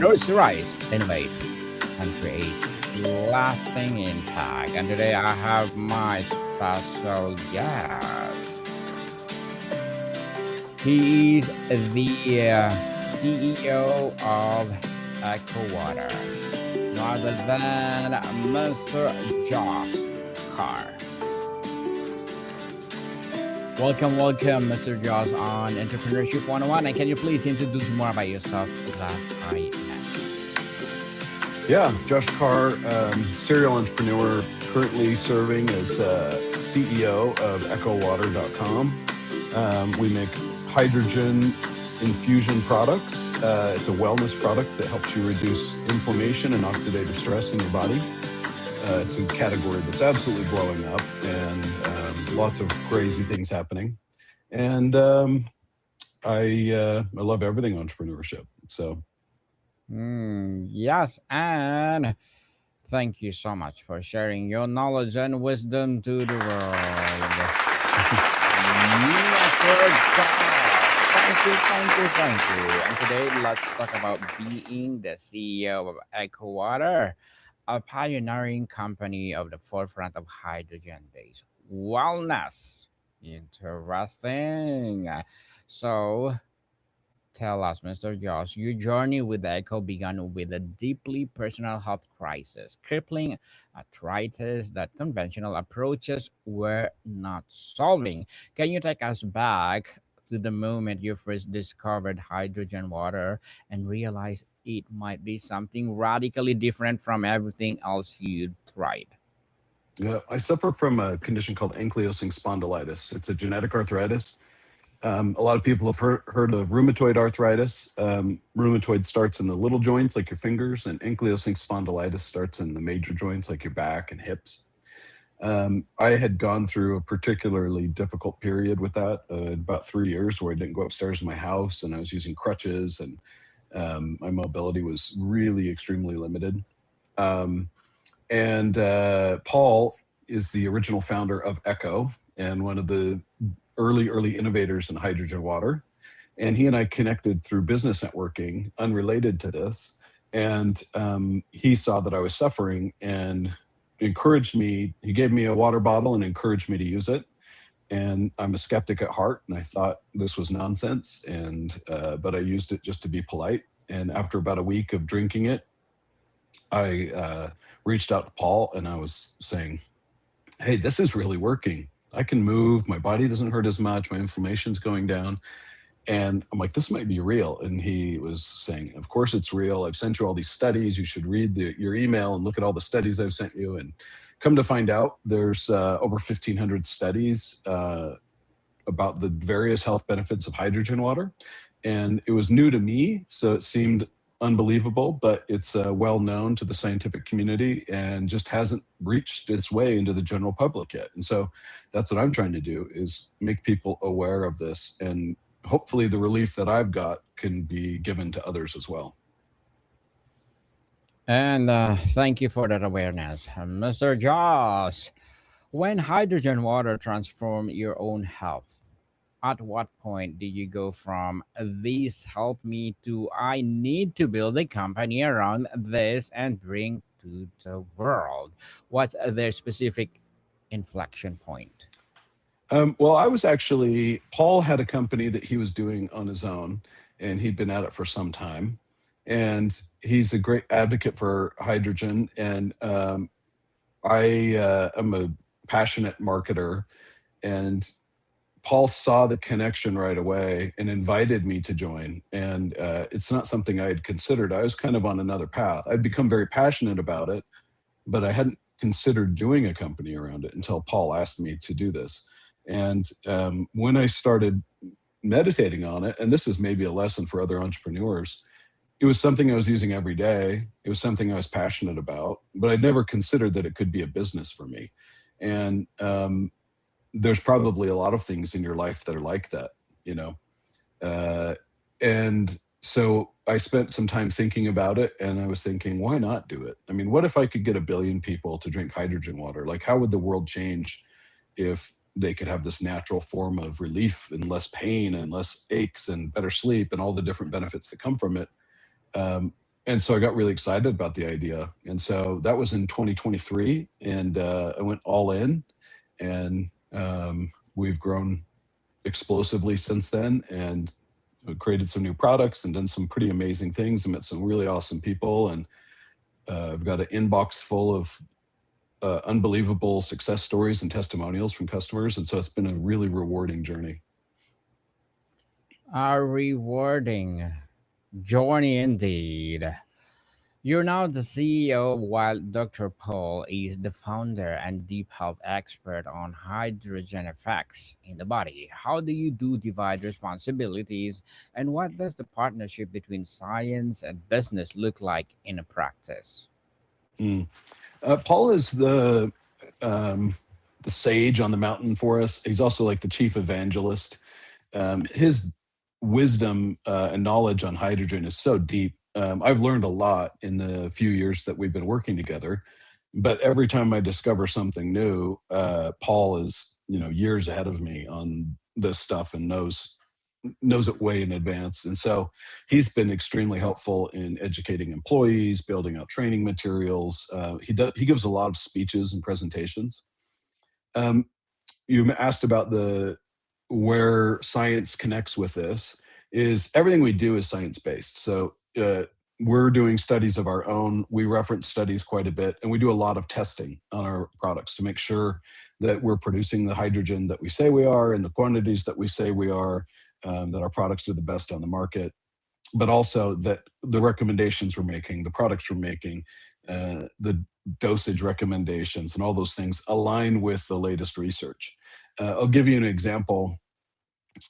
Nurseries, innovate, and create lasting impact. And today I have my special guest. He is the CEO of Echo Water, no other than Mr. Josh Carr. Welcome, Mr. Josh, on Entrepreneurship 101. And can you please introduce more about yourself that I missed? Yeah, Josh Carr, serial entrepreneur, currently serving as CEO of EchoWater.com. We make hydrogen infusion products. It's a wellness product that helps you reduce inflammation and oxidative stress in your body. It's a category that's absolutely blowing up and lots of crazy things happening. And I love everything entrepreneurship. So Yes, and thank you so much for sharing your knowledge and wisdom to the world. Mr. Josh, thank you. And today, let's talk about being the CEO of Echo Water, a pioneering company of the forefront of hydrogen-based wellness. Interesting. So, tell us, Mr. Josh, your journey with Echo began with a deeply personal health crisis, crippling arthritis that conventional approaches were not solving. Can you take us back to the moment you first discovered hydrogen water and realized it might be something radically different from everything else you tried? yeah, I suffer from a condition called ankylosing spondylitis. It's a genetic arthritis. A lot of people have heard of rheumatoid arthritis. Rheumatoid starts in the little joints like your fingers, and ankylosing spondylitis starts in the major joints like your back and hips. I had gone through a particularly difficult period with that, about 3 years, where I didn't go upstairs in my house and I was using crutches, and my mobility was really extremely limited. Um, and Paul is the original founder of Echo and one of the early innovators in hydrogen water. And he and I connected through business networking, unrelated to this. And he saw that I was suffering and encouraged me. He gave me a water bottle and encouraged me to use it. And I'm a skeptic at heart, and I thought this was nonsense. And but I used it just to be polite. And after about a week of drinking it, I reached out to Paul and I was saying, hey, this is really working. I can move. My body doesn't hurt as much. My inflammation's going down. And I'm like, this might be real. And he was saying, of course it's real. I've sent you all these studies. You should read your email and look at all the studies I've sent you. And come to find out, there's over 1,500 studies about the various health benefits of hydrogen water. And it was new to me, so it seemed unbelievable, but it's well known to the scientific community and just hasn't reached its way into the general public yet. And so that's what I'm trying to do, is make people aware of this, and hopefully the relief that I've got can be given to others as well. And thank you for that awareness, Mr. Josh. When hydrogen water transformed your own health, at what point did you go from "this help me" to "I need to build a company around this and bring to the world"? What's their specific inflection point? Well, I was actually, Paul had a company that he was doing on his own, and he'd been at it for some time. And he's a great advocate for hydrogen. And I am a passionate marketer. And Paul saw the connection right away and invited me to join. And it's not something I had considered. I was kind of on another path. I'd become very passionate about it, but I hadn't considered doing a company around it until Paul asked me to do this. And when I started meditating on it, and this is maybe a lesson for other entrepreneurs, it was something I was using every day. It was something I was passionate about, but I'd never considered that it could be a business for me. And there's probably a lot of things in your life that are like that, you know. Uh, and so I spent some time thinking about it, and I was thinking, why not do it? I mean, what if I could get 1 billion people to drink hydrogen water? Like, how would the world change if they could have this natural form of relief and less pain and less aches and better sleep and all the different benefits that come from it? And so I got really excited about the idea. And so that was in 2023, and I went all in, and we've grown explosively since then, and created some new products and done some pretty amazing things and met some really awesome people. And I've got an inbox full of unbelievable success stories and testimonials from customers. And so it's been a really rewarding journey. A rewarding journey indeed. You're now the CEO, while Dr. Paul is the founder and deep health expert on hydrogen effects in the body. How do you do divide responsibilities, and what does the partnership between science and business look like in a practice? Mm. Paul is um, the sage on the mountain for us. He's also like the chief evangelist. His wisdom and knowledge on hydrogen is so deep. I've learned a lot in the few years that we've been working together. But every time I discover something new, Paul is, years ahead of me on this stuff and knows it way in advance. And so he's been extremely helpful in educating employees, building out training materials. He gives a lot of speeches and presentations. Um, you asked about the where science connects with this. Is everything we do is science based. So we're doing studies of our own. We reference studies quite a bit, and we do a lot of testing on our products to make sure that we're producing the hydrogen that we say we are in the quantities that we say we are, that our products are the best on the market, but also that the recommendations we're making, the products we're making, the dosage recommendations, and all those things align with the latest research. I'll give you an example.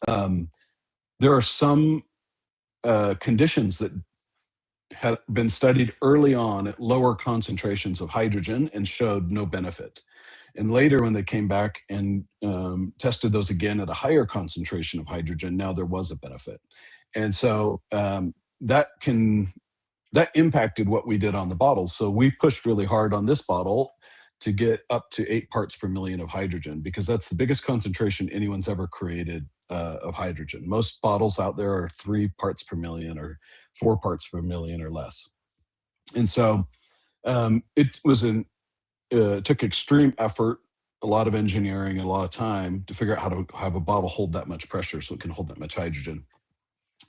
Um, there are some conditions that have been studied early on at lower concentrations of hydrogen and showed no benefit. And later, when they came back and tested those again at a higher concentration of hydrogen, now there was a benefit. And so that can that impacted what we did on the bottles. So we pushed really hard on this bottle to get up to 8 parts per million of hydrogen, because that's the biggest concentration anyone's ever created of hydrogen. Most bottles out there are 3 parts per million or 4 parts per million or less. And so it took extreme effort, a lot of engineering, and a lot of time to figure out how to have a bottle hold that much pressure so it can hold that much hydrogen.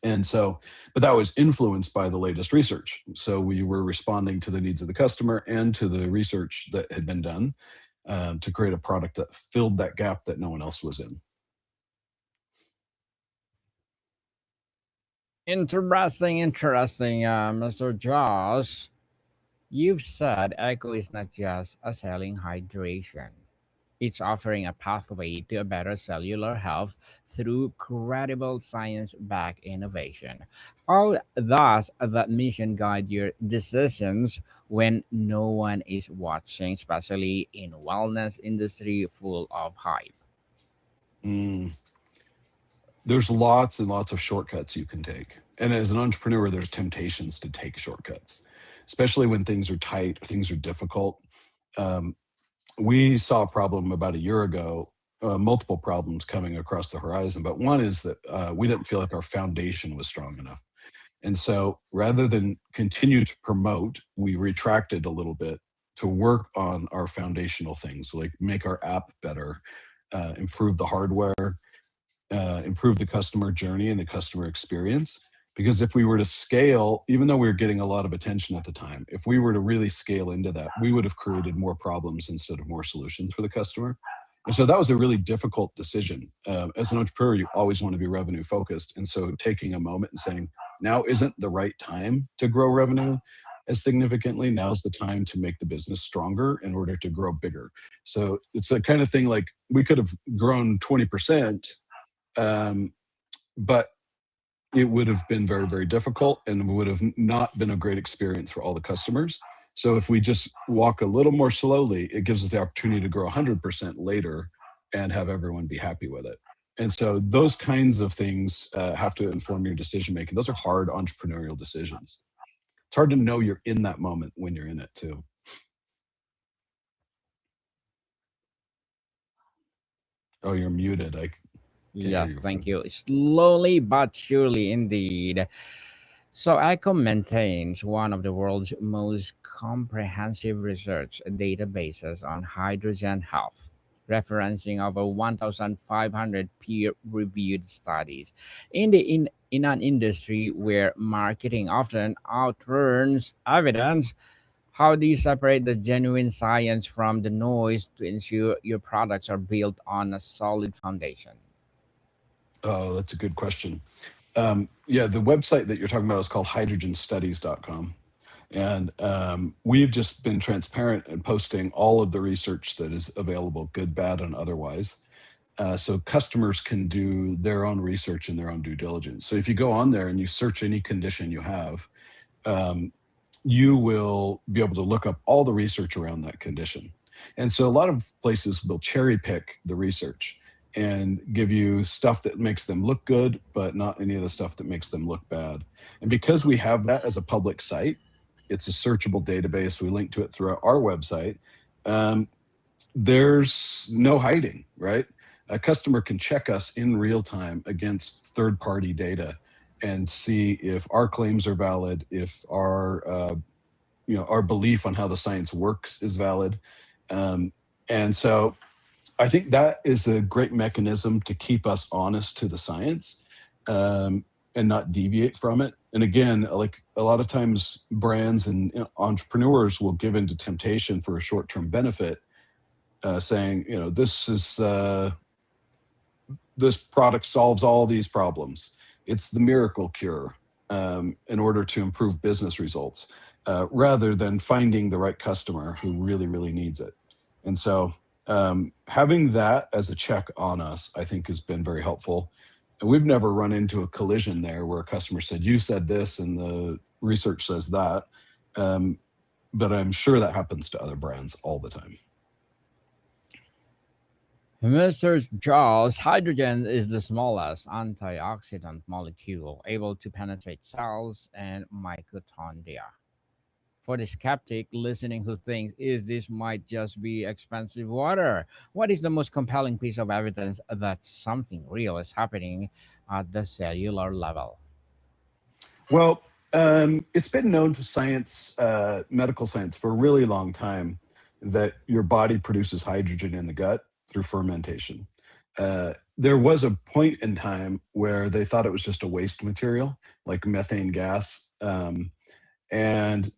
And so, but that was influenced by the latest research. So we were responding to the needs of the customer and to the research that had been done to create a product that filled that gap that no one else was in. Interesting, Mr. Josh. You've said Echo is not just a selling hydration. It's offering a pathway to a better cellular health through credible science backed innovation. How does that mission guide your decisions when no one is watching, especially in wellness industry full of hype? Mm. There's lots and lots of shortcuts you can take. And as an entrepreneur, there's temptations to take shortcuts, especially when things are tight, things are difficult. Um, we saw a problem about a year ago, multiple problems coming across the horizon. But one is that we didn't feel like our foundation was strong enough. And so rather than continue to promote, we retracted a little bit to work on our foundational things, like make our app better, improve the hardware, improve the customer journey and the customer experience. Because if we were to scale, even though we were getting a lot of attention at the time, if we were to really scale into that, we would have created more problems instead of more solutions for the customer. And so that was a really difficult decision. As an entrepreneur, you always want to be revenue focused. And so taking a moment and saying, now isn't the right time to grow revenue as significantly. Now's the time to make the business stronger in order to grow bigger. So it's the kind of thing like we could have grown 20%, but it would have been very, very difficult and would have not been a great experience for all the customers. So if we just walk a little more slowly, it gives us the opportunity to grow 100% later and have everyone be happy with it. And so those kinds of things have to inform your decision making. Those are hard entrepreneurial decisions. It's hard to know you're in that moment when you're in it too. Oh, you're muted. I can't hear Yes, you. thank you. Slowly but surely, indeed. So, ICO maintains one of the world's most comprehensive research databases on hydrogen health, referencing over 1,500 peer-reviewed studies. In an industry where marketing often outruns evidence, how do you separate the genuine science from the noise to ensure your products are built on a solid foundation? Oh, that's a good question. Yeah, the website that you're talking about is called hydrogenstudies.com. And we've just been transparent and posting all of the research that is available, good, bad, and otherwise. So customers can do their own research and their own due diligence. So if you go on there and you search any condition you have, um, you will be able to look up all the research around that condition. And so a lot of places will cherry pick the research and give you stuff that makes them look good, but not any of the stuff that makes them look bad. And because we have that as a public site, it's a searchable database. We link to it through our website. Um, there's no hiding, right? A customer can check us in real time against third party data and see if our claims are valid, if our belief on how the science works is valid. Um, and so I think that is a great mechanism to keep us honest to the science, and not deviate from it. And again, like a lot of times, brands and entrepreneurs will give into temptation for a short-term benefit, saying, this product solves all these problems. It's the miracle cure, in order to improve business results, rather than finding the right customer who really, really needs it. And so having that as a check on us, I think, has been very helpful. And we've never run into a collision there where a customer said, you said this and the research says that. Um, but I'm sure that happens to other brands all the time. Mr. Josh, hydrogen is the smallest antioxidant molecule able to penetrate cells and mitochondria. For the skeptic listening who thinks, is this might just be expensive water? What is the most compelling piece of evidence that something real is happening at the cellular level? Well, it's been known to science, medical science, for a really long time that your body produces hydrogen in the gut through fermentation. There was a point in time where they thought it was just a waste material, like methane gas.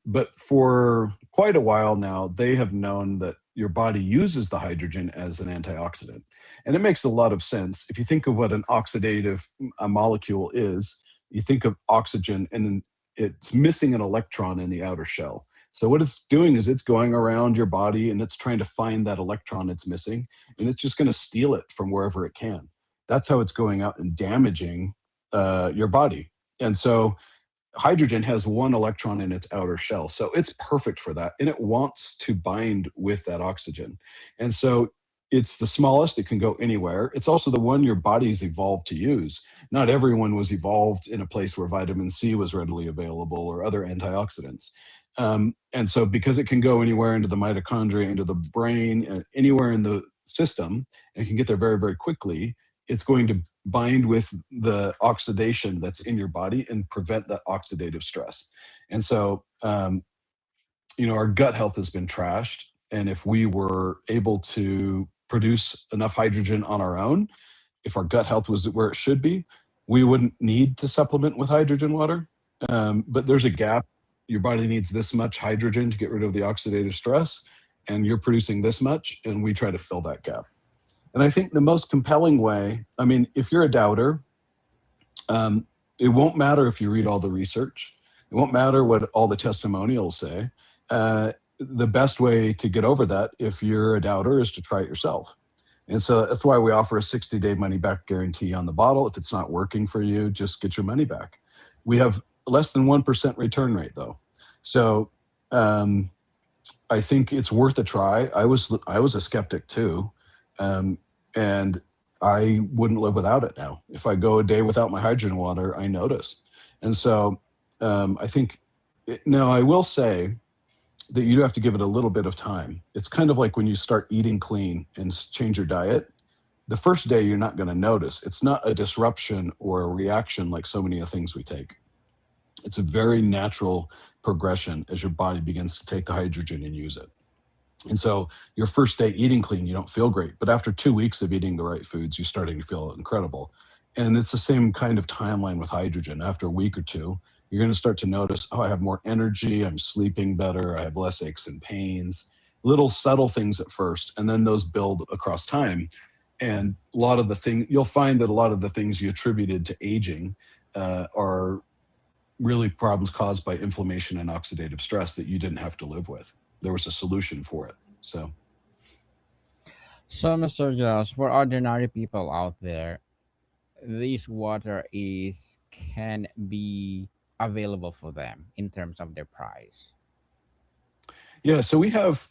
But for quite a while now, they have known that your body uses the hydrogen as an antioxidant. And it makes a lot of sense. If you think of what an oxidative a molecule is, you think of oxygen and it's missing an electron in the outer shell. So what it's doing is it's going around your body and it's trying to find that electron it's missing, and it's just going to steal it from wherever it can. That's how it's going out and damaging your body. And so hydrogen has one electron in its outer shell. So it's perfect for that. And it wants to bind with that oxygen. And so it's the smallest, it can go anywhere. It's also the one your body's evolved to use. Not everyone was evolved in a place where vitamin C was readily available or other antioxidants. And so, because it can go anywhere into the mitochondria, into the brain, anywhere in the system, and it can get there very, very quickly, it's going to bind with the oxidation that's in your body and prevent that oxidative stress. And so, our gut health has been trashed. And if we were able to produce enough hydrogen on our own, if our gut health was where it should be, we wouldn't need to supplement with hydrogen water. But there's a gap. Your body needs this much hydrogen to get rid of the oxidative stress, and you're producing this much, and we try to fill that gap. And I think the most compelling way, I mean, if you're a doubter, it won't matter if you read all the research. It won't matter what all the testimonials say. The best way to get over that, if you're a doubter, is to try it yourself. And so that's why we offer a 60-day money back guarantee on the bottle. If it's not working for you, just get your money back. We have less than 1% return rate, though. So I think it's worth a try. I was a skeptic too. And I wouldn't live without it now. If I go a day without my hydrogen water, I notice. And so I think, now I will say that you do have to give it a little bit of time. It's kind of like when you start eating clean and change your diet. The first day, you're not going to notice. It's not a disruption or a reaction like so many of the things we take. It's a very natural progression as your body begins to take the hydrogen and use it. And so your first day eating clean, you don't feel great. But after 2 weeks of eating the right foods, you're starting to feel incredible. And it's the same kind of timeline with hydrogen. After a week or two, you're going to start to notice, oh, I have more energy. I'm sleeping better. I have less aches and pains, little subtle things at first. And then those build across time. And a lot of the things, you'll find that a lot of the things you attributed to aging are really problems caused by inflammation and oxidative stress that you didn't have to live with. There was a solution for it. So, So, Mr. Josh, for ordinary people out there, this water is can be available for them in terms of their price. yeah, so we have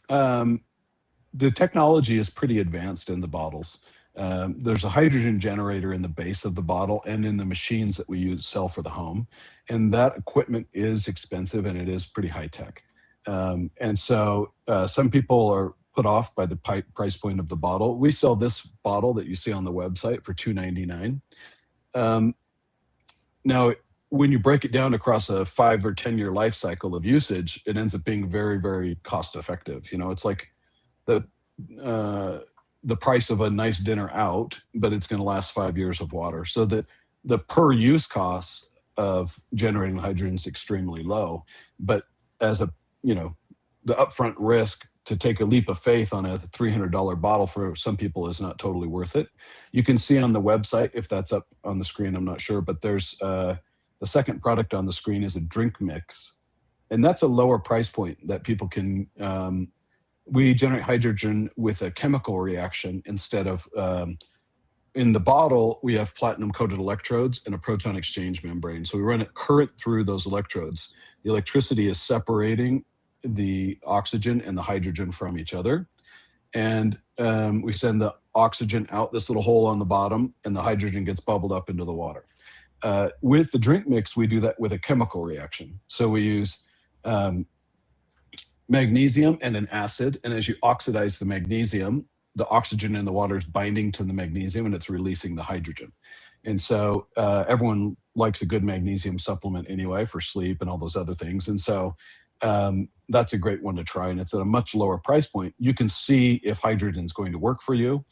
the technology is pretty advanced in the bottles. There's a hydrogen generator in the base of the bottle and in the machines that we use sell for the home, and that equipment is expensive and it is pretty high tech. And so some people are put off by the price point of the bottle. We sell this bottle that you see on the website for $2.99. Um, Now, when you break it down across a 5 or 10 year life cycle of usage, it ends up being very, very cost effective. It's like the uh, the price of a nice dinner out, but it's going to last 5 years of water. So the per use cost of generating hydrogen is extremely low. But as a the upfront risk to take a leap of faith on a $300 bottle for some people is not totally worth it. You can see on the website, if that's up on the screen, I'm not sure, but there's the second product on the screen is a drink mix. And that's a lower price point that people can we generate hydrogen with a chemical reaction instead of in the bottle, we have platinum coated electrodes and a proton exchange membrane. So we run a current through those electrodes. The electricity is separating the oxygen and the hydrogen from each other. And we send the oxygen out this little hole on the bottom, and the hydrogen gets bubbled up into the water. With the drink mix, we do that with a chemical reaction. So we use magnesium and an acid. And as you oxidize the magnesium, the oxygen in the water is binding to the magnesium and it's releasing the hydrogen. And so everyone likes a good magnesium supplement anyway for sleep and all those other things. And so that's a great one to try. And it's at a much lower price point. You can see if hydrogen is going to work for you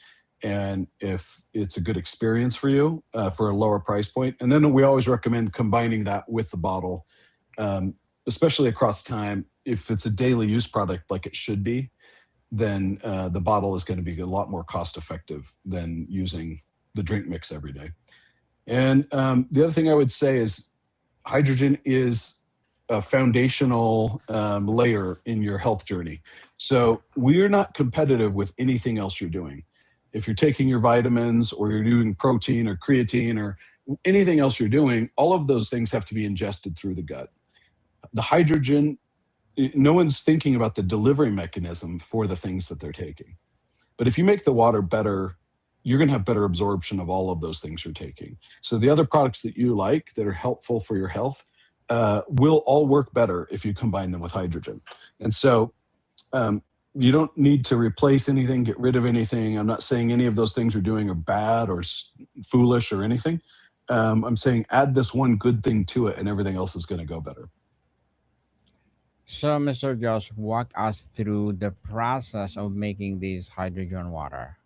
and if it's a good experience for you for a lower price point. And then we always recommend combining that with the bottle, especially across time. If it's a daily use product like it should be, then the bottle is going to be a lot more cost effective than using the drink mix every day. And the other thing I would say is hydrogen is a foundational layer in your health journey. So we're not competitive with anything else you're doing. If you're taking your vitamins or you're doing protein or creatine or anything else you're doing, all of those things have to be ingested through the gut. The hydrogen, no one's thinking about the delivery mechanism for the things that they're taking. But if you make the water better, you're going to have better absorption of all of those things you're taking. So the other products that you like that are helpful for your health will all work better if you combine them with hydrogen. And so you don't need to replace anything, get rid of anything. I'm not saying any of those things you're doing are bad or foolish or anything. I'm saying add this one good thing to it and everything else is going to go better. So, Mr. Josh, walk us through the process of making this hydrogen water.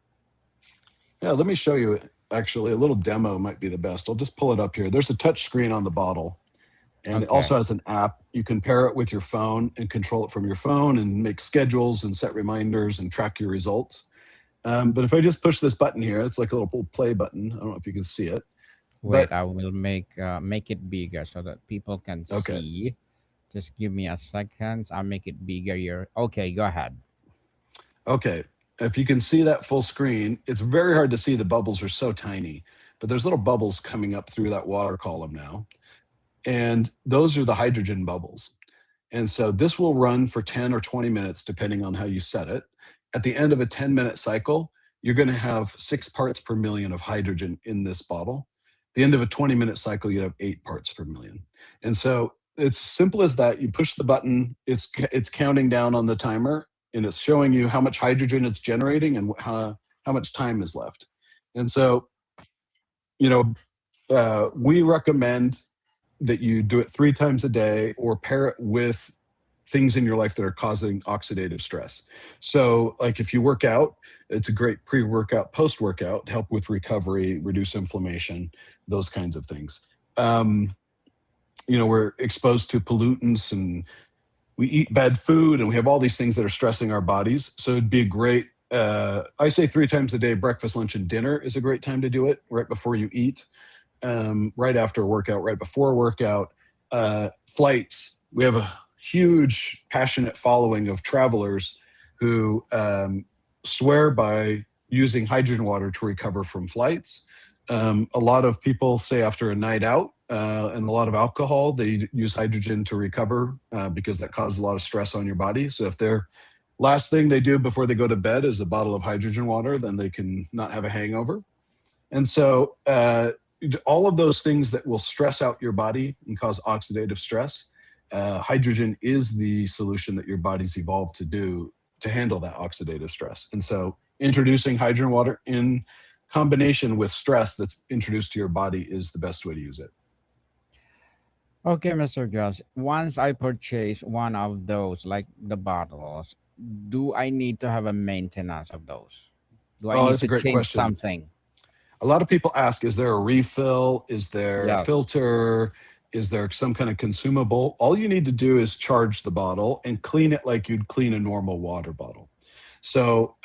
Yeah, let me show you. Actually, a little demo might be the best. I'll just pull it up here. There's a touch screen on the bottle, and it also Okay. has an app. You can pair it with your phone and control it from your phone and make schedules and set reminders and track your results. But if I just push this button here, it's like a little play button. I don't know if you can see it, Wait, but I will make it bigger so that people can okay. see. Just give me a second. I'll make it bigger here. Okay, go ahead. Okay. If you can see that full screen, it's very hard to see. The bubbles are so tiny, but there's little bubbles coming up through that water column now. And those are the hydrogen bubbles. And so this will run for 10 or 20 minutes, depending on how you set it. At the end of a 10-minute cycle, you're going to have 6 parts per million of hydrogen in this bottle. At the end of a 20-minute cycle, you have 8 parts per million. And so it's simple as that. You push the button, it's counting down on the timer, and it's showing you how much hydrogen it's generating and how much time is left. And so, we recommend that you do it 3 times a day or pair it with things in your life that are causing oxidative stress. So, like if you work out, it's a great pre workout, post workout to help with recovery, reduce inflammation, those kinds of things. Um, we're exposed to pollutants and we eat bad food and we have all these things that are stressing our bodies. So, it'd be a great, I say 3 times a day, breakfast, lunch, and dinner is a great time to do it right before you eat, right after a workout, right before a workout. Flights. We have a huge, passionate following of travelers who swear by using hydrogen water to recover from flights. A lot of people say after a night out and a lot of alcohol, they use hydrogen to recover because that causes a lot of stress on your body. So if their last thing they do before they go to bed is a bottle of hydrogen water, then they can not have a hangover. And so all of those things that will stress out your body and cause oxidative stress, hydrogen is the solution that your body's evolved to do to handle that oxidative stress. And so introducing hydrogen water in combination with stress that's introduced to your body is the best way to use it. Okay, Mr. Josh. Once I purchase one of those, like the bottles, do I need to have a maintenance of those? Do I Oh, need that's a to great change question. something? A lot of people ask, is there a refill? Is there a Yes. filter? Is there some kind of consumable? All you need to do is charge the bottle and clean it like you'd clean a normal water bottle. So,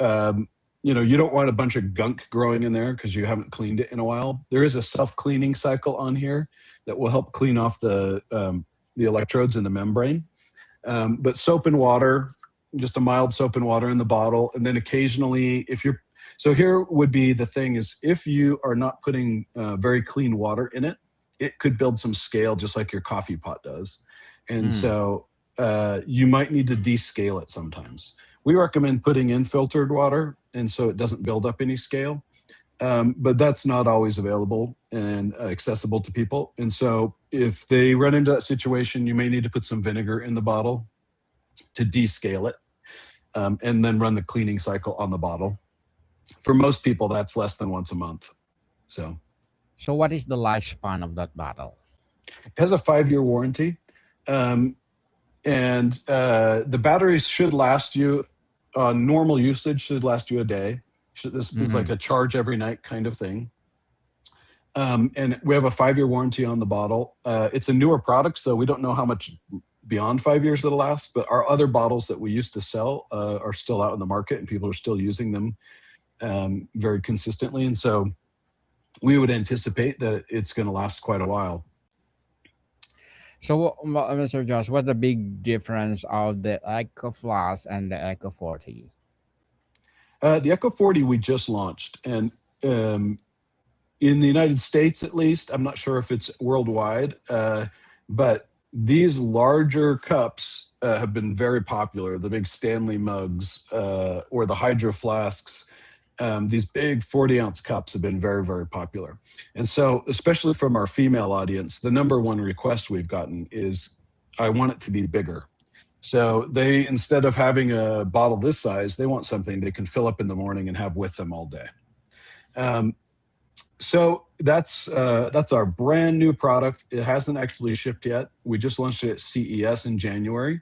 you don't want a bunch of gunk growing in there because you haven't cleaned it in a while. There is a self-cleaning cycle on here that will help clean off the electrodes in the membrane. But soap and water, just a mild soap and water in the bottle. And then occasionally, so here would be the thing is if you are not putting very clean water in it, it could build some scale just like your coffee pot does. And Mm. so you might need to descale it sometimes. We recommend putting in filtered water, and so it doesn't build up any scale. But that's not always available and accessible to people. And so if they run into that situation, you may need to put some vinegar in the bottle to descale it, and then run the cleaning cycle on the bottle. For most people, that's less than once a month. So So, what is the lifespan of that bottle? it has a 5-year warranty. Um, and the batteries should last you, normal usage should last you a day. This is like Hmm. a charge every night kind of thing. And we have a 5-year warranty on the bottle. It's a newer product, so we don't know how much beyond 5 years it'll last. But our other bottles that we used to sell are still out in the market, and people are still using them very consistently. And so we would anticipate that it's going to last quite a while. So, Mr. Josh, what's the big difference of the Echo Flask and the Echo 40? The Echo 40 we just launched, and um, in the United States, at least, I'm not sure if it's worldwide, but these larger cups have been very popular. The big Stanley mugs or the Hydro flasks, these big 40-ounce cups have been very, very popular. And so, especially from our female audience, the number one request we've gotten is, I want it to be bigger. So they, instead of having a bottle this size, they want something they can fill up in the morning and have with them all day. Um, so that's our brand new product. It hasn't actually shipped yet. We just launched it at CES in January,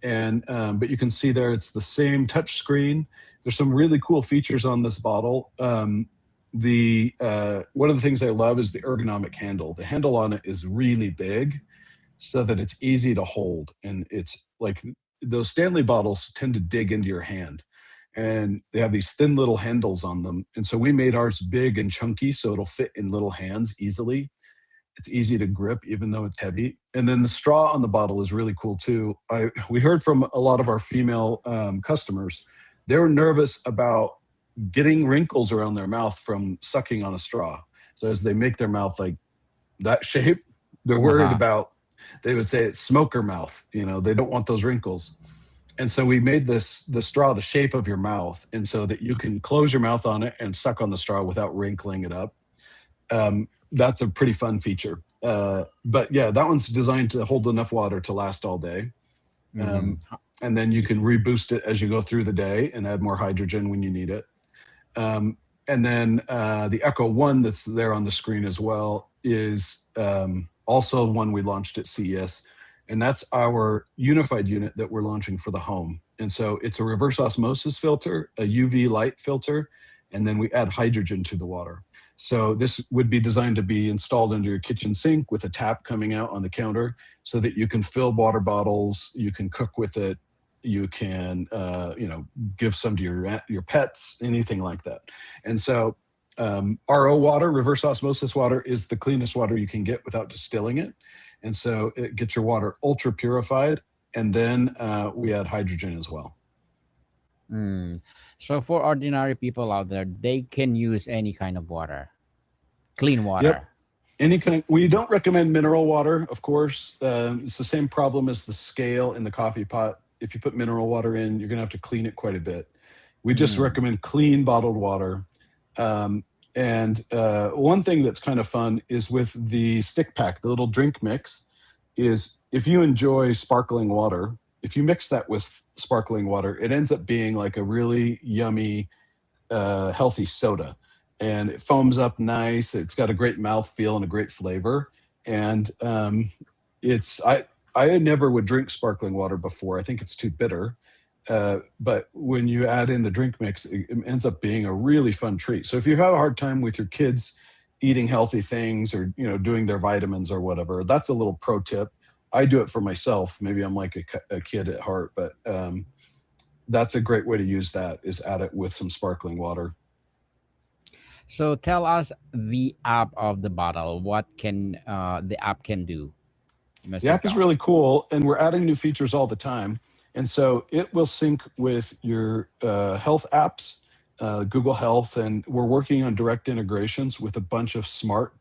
and but you can see there it's the same touch screen. There's some really cool features on this bottle. The one of the things I love is the ergonomic handle. The handle on it is really big, so that it's easy to hold, and it's like those Stanley bottles tend to dig into your hand, and they have these thin little handles on them. And so we made ours big and chunky so it'll fit in little hands easily. It's easy to grip even though it's heavy. And then the straw on the bottle is really cool too. We heard from a lot of our female customers, they were nervous about getting wrinkles around their mouth from sucking on a straw. So as they make their mouth like that shape, they're worried Uh-huh. about, they would say it's smoker mouth. They don't want those wrinkles. And so we made the straw the shape of your mouth, and so that you can close your mouth on it and suck on the straw without wrinkling it up. That's a pretty fun feature. But yeah, that one's designed to hold enough water to last all day. Hmm. Um, and then you can reboost it as you go through the day and add more hydrogen when you need it. And then the Echo One that's there on the screen as well is also one we launched at CES, and that's our unified unit that we're launching for the home. And so it's a reverse osmosis filter, a UV light filter, and then we add hydrogen to the water. So this would be designed to be installed under your kitchen sink with a tap coming out on the counter, so that you can fill water bottles, you can cook with it, you can give some to your pets, anything like that. And so RO water, reverse osmosis water, is the cleanest water you can get without distilling it. And so it gets your water ultra purified. And then we add hydrogen as well. Mm. So for ordinary people out there, they can use any kind of water, clean Yep. water. Any kind. We don't recommend mineral water, of course. It's the same problem as the scale in the coffee pot. If you put mineral water in, you're going to have to clean it quite a bit. We just Mm. recommend clean bottled water. And one thing that's kind of fun is with the stick pack, the little drink mix, is if you enjoy sparkling water, if you mix that with sparkling water, it ends up being like a really yummy, healthy soda. And it foams up nice. It's got a great mouth feel and a great flavor. And it's I never would drink sparkling water before. I think it's too bitter. But when you add in the drink mix, it ends up being a really fun treat. So if you have a hard time with your kids eating healthy things, or doing their vitamins or whatever, that's a little pro tip. I do it for myself. Maybe I'm like a kid at heart, but that's a great way to use that, is add it with some sparkling water. So tell us the app of the bottle. What can the app can do, The Mr. app is really Josh? cool, and we're adding new features all the time. And so it will sync with your health apps, Google Health, and we're working on direct integrations with a bunch of smart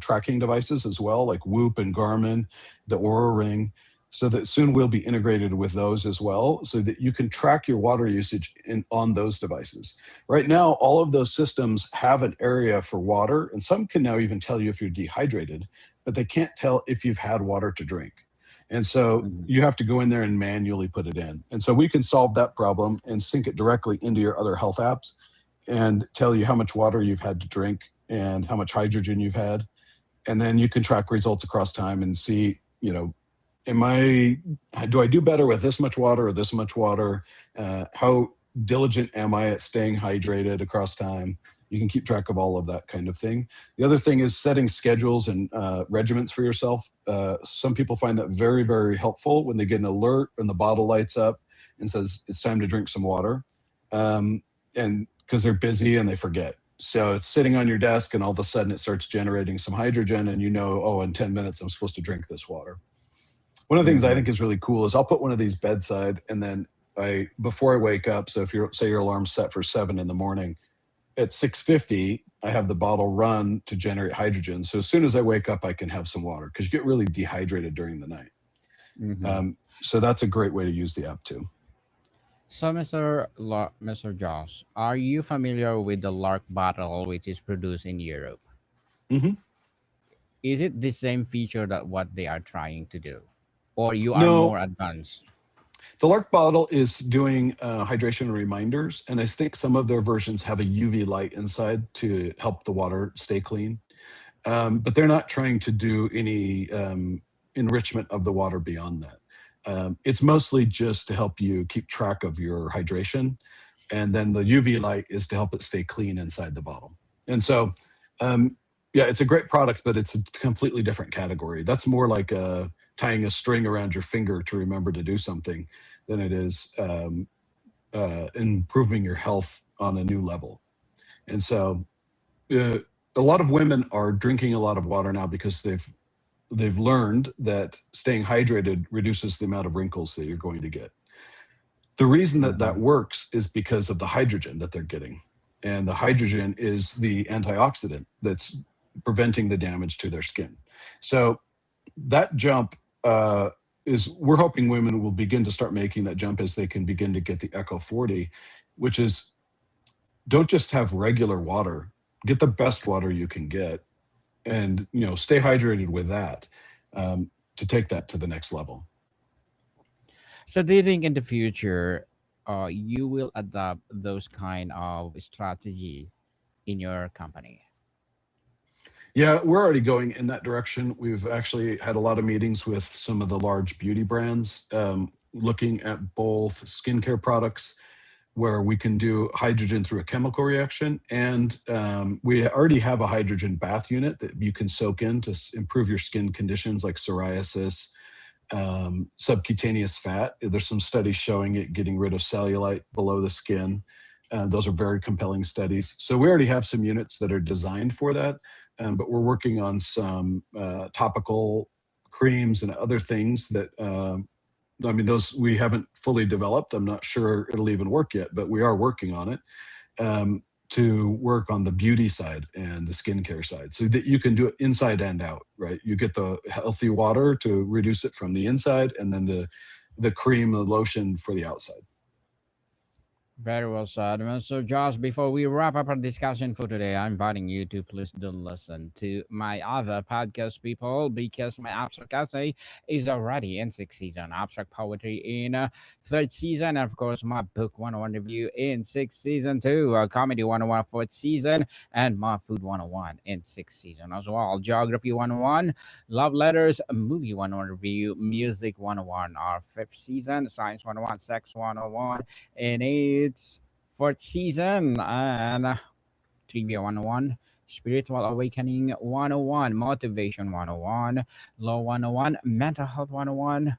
tracking devices as well, like Whoop and Garmin, the Aura Ring, so that soon we'll be integrated with those as well, so that you can track your water usage on those devices. Right now, all of those systems have an area for water, and some can now even tell you if you're dehydrated, but they can't tell if you've had water to drink. And so Mhm. you have to go in there and manually put it in. And so we can solve that problem and sync it directly into your other health apps and tell you how much water you've had to drink and how much hydrogen you've had. And then you can track results across time and see, am I, do I do better with this much water or this much water? How diligent am I at staying hydrated across time? You can keep track of all of that kind of thing. The other thing is setting schedules and regiments for yourself. Some people find that very, very helpful when they get an alert and the bottle lights up and says it's time to drink some water. And because they're busy and they forget. So it's sitting on your desk and all of a sudden it starts generating some hydrogen, and oh, in 10 minutes I'm supposed to drink this water. One of the things I Mhm. think is really cool is I'll put one of these bedside, and then before I wake up, so if say your alarm's set for 7 in the morning, at 6:50 I have the bottle run to generate hydrogen. So as soon as I wake up, I can have some water, because you get really dehydrated during the night. Mhm. So that's a great way to use the app too. So, Mr. Josh, are you familiar with the Lark bottle, which is produced in Europe? Hmm. Is it the same feature that what they are trying to do, or you are No, more advanced? the Lark bottle is doing hydration reminders, and I think some of their versions have a UV light inside to help the water stay clean. But they're not trying to do any enrichment of the water beyond that. It's mostly just to help you keep track of your hydration, and then the UV light is to help it stay clean inside the bottle. And so, yeah, it's a great product, but it's a completely different category. That's more like tying a string around your finger to remember to do something than it is improving your health on a new level. And so, uh, a lot of women are drinking a lot of water now because they've learned that staying hydrated reduces the amount of wrinkles that you're going to get. The reason that that Mhm. works is because of the hydrogen that they're getting. And the hydrogen is the antioxidant that's preventing the damage to their skin. So that jump is, we're hoping women will begin to start making that jump as they can begin to get the Echo 40, which is, don't just have regular water, get the best water you can get, and stay hydrated with that, to take that to the next level. So, do you think in the future, you will adopt those kind of strategy in your company? Yeah, we're already going in that direction. We've actually had a lot of meetings with some of the large beauty brands, looking at both skincare products where we can do hydrogen through a chemical reaction. And we already have a hydrogen bath unit that you can soak in to improve your skin conditions like psoriasis, subcutaneous fat. There's some studies showing it getting rid of cellulite below the skin. Those are very compelling studies. So we already have some units that are designed for that, but we're working on some topical creams and other things that, I mean, those we haven't fully developed. I'm not sure it'll even work yet, but we are working on it, to work on the beauty side and the skincare side so that you can do it inside and out, right? You get the healthy water to reduce it from the inside, and then the cream, the lotion for the outside. Very well said. So, Josh, before we wrap up our discussion for today, I'm inviting you to please do listen to my other podcast, people, because my abstract essay is already in sixth season, abstract poetry in third season, and of course, my book 101 review in sixth season too, comedy 101 fourth season, and my food 101 in sixth season as well. Geography 101, love letters, movie 101 review, music 101, our fifth season, science 101, sex 101 in its fourth season, and trivia 101, spiritual awakening 101, motivation 101, law 101, mental health 101,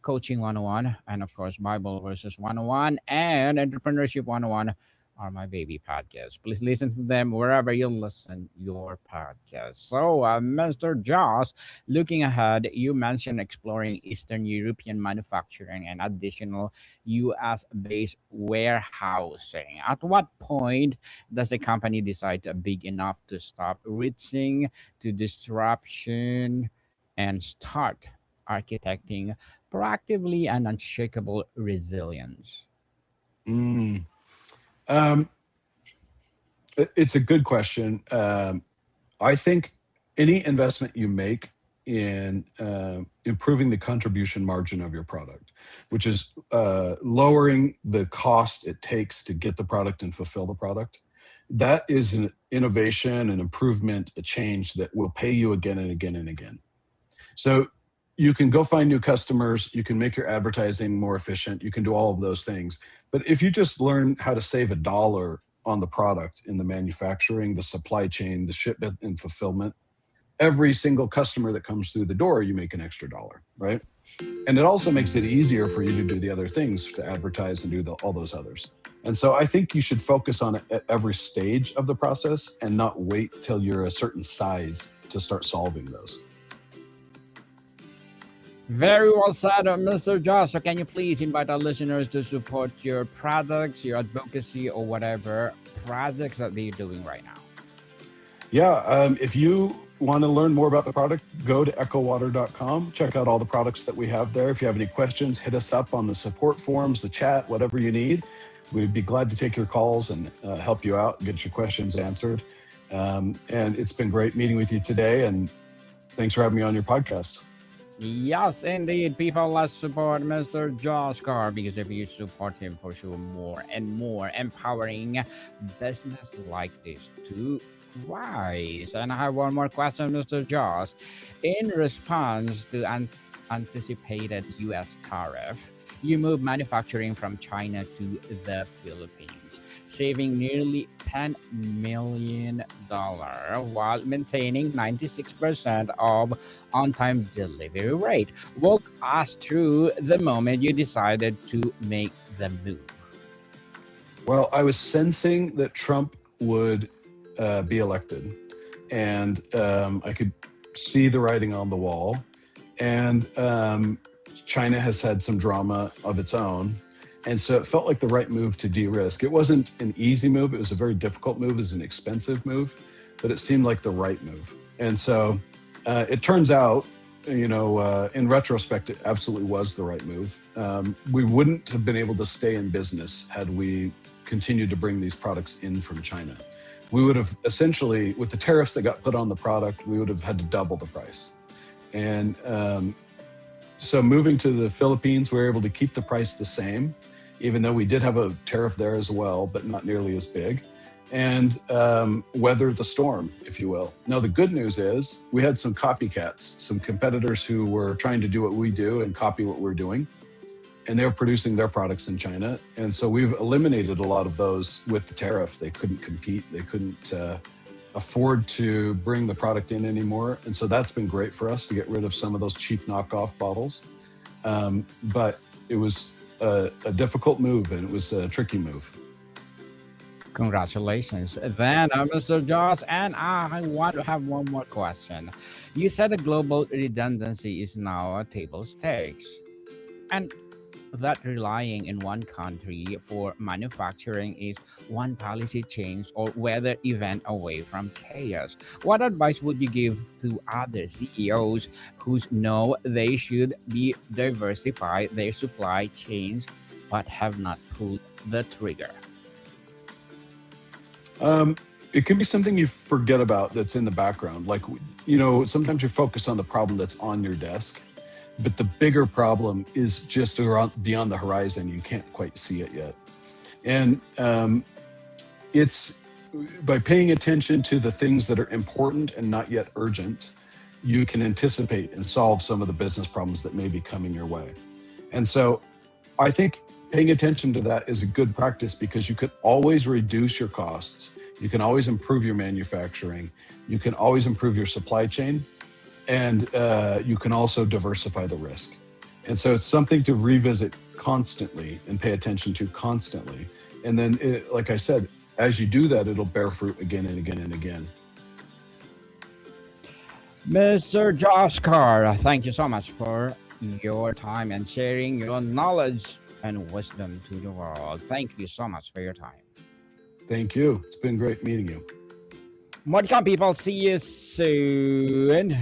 coaching 101, and of course Bible verses 101 and entrepreneurship 101 are my baby podcasts. Please listen to them wherever you listen your podcast. So, Mr. Joss, looking ahead, you mentioned exploring Eastern European manufacturing and additional US based warehousing. At what point does a company decide to big enough to stop reaching to disruption and start architecting proactively and unshakable resilience? Mm. Um, it's a good question. I think any investment you make in improving the contribution margin of your product, which is lowering the cost it takes to get the product and fulfill the product, that is an innovation, an improvement, a change that will pay you again and again and again. So you can go find new customers, you can make your advertising more efficient, you can do all of those things. But if you just learn how to save $1 on the product in the manufacturing, the supply chain, the shipment and fulfillment, every single customer that comes through the door, you make an extra dollar, right? And it also makes it easier for you to do the other things, to advertise and do all those others. And so I think you should focus on it at every stage of the process and not wait till you're a certain size to start solving those. Very well said, Mr. Josh. So, can you please invite our listeners to support your products, your advocacy, or whatever projects that they're doing right now? Yeah, if you want to learn more about the product, go to echowater.com. Check out all the products that we have there. If you have any questions, hit us up on the support forums, the chat, whatever you need. We'd be glad to take your calls and help you out and get your questions answered. And it's been great meeting with you today. And thanks for having me on your podcast. Yes, indeed. People, let's support Mr. Josh Carr, because if you support him, for sure, more and more empowering business like this to rise. And I have one more question, Mr. Josh. In response to anticipated U.S. tariff, you moved manufacturing from China to the Philippines, saving nearly $10 million while maintaining 96% of on-time delivery rate. Walk us through the moment you decided to make the move. Well, I was sensing that Trump would be elected, and I could see the writing on the wall. And China has had some drama of its own. And so it felt like the right move to de-risk. It wasn't an easy move. It was a very difficult move. It was an expensive move, but it seemed like the right move. And so it turns out, in retrospect, it absolutely was the right move. We wouldn't have been able to stay in business had we continued to bring these products in from China. We would have essentially, with the tariffs that got put on the product, we would have had to double the price. And so moving to the Philippines, we were able to keep the price the same, even though we did have a tariff there as well, but not nearly as big. and weather the storm, if you will. Now, the good news is we had some copycats, some competitors who were trying to do what we do and copy what we're doing, and they were producing their products in China. And so we've eliminated a lot of those with the tariff. They couldn't compete. They couldn't afford to bring the product in anymore. And so that's been great for us to get rid of some of those cheap knockoff bottles. But it was a difficult move, and it was a tricky move. Congratulations. Then, Mr. Josh, and I want to have one more question. You said the global redundancy is now a table stakes, and that relying in one country for manufacturing is one policy change or weather event away from chaos. What advice would you give to other CEOs who know they should be diversify their supply chains but have not pulled the trigger? It can be something you forget about that's in the background. Like, sometimes you focus on the problem that's on your desk, but the bigger problem is just beyond the horizon. You can't quite see it yet. And it's by paying attention to the things that are important and not yet urgent, you can anticipate and solve some of the business problems that may be coming your way. And so I think paying attention to that is a good practice, because you can always reduce your costs. You can always improve your manufacturing. You can always improve your supply chain. And you can also diversify the risk. And so it's something to revisit constantly and pay attention to constantly. And then, like I said, as you do that, it'll bear fruit again and again and again. Mr. Josh Carr, thank you so much for your time and sharing your knowledge and wisdom to the world. Thank you so much for your time. Thank you. It's been great meeting you. Welcome, people. See you soon.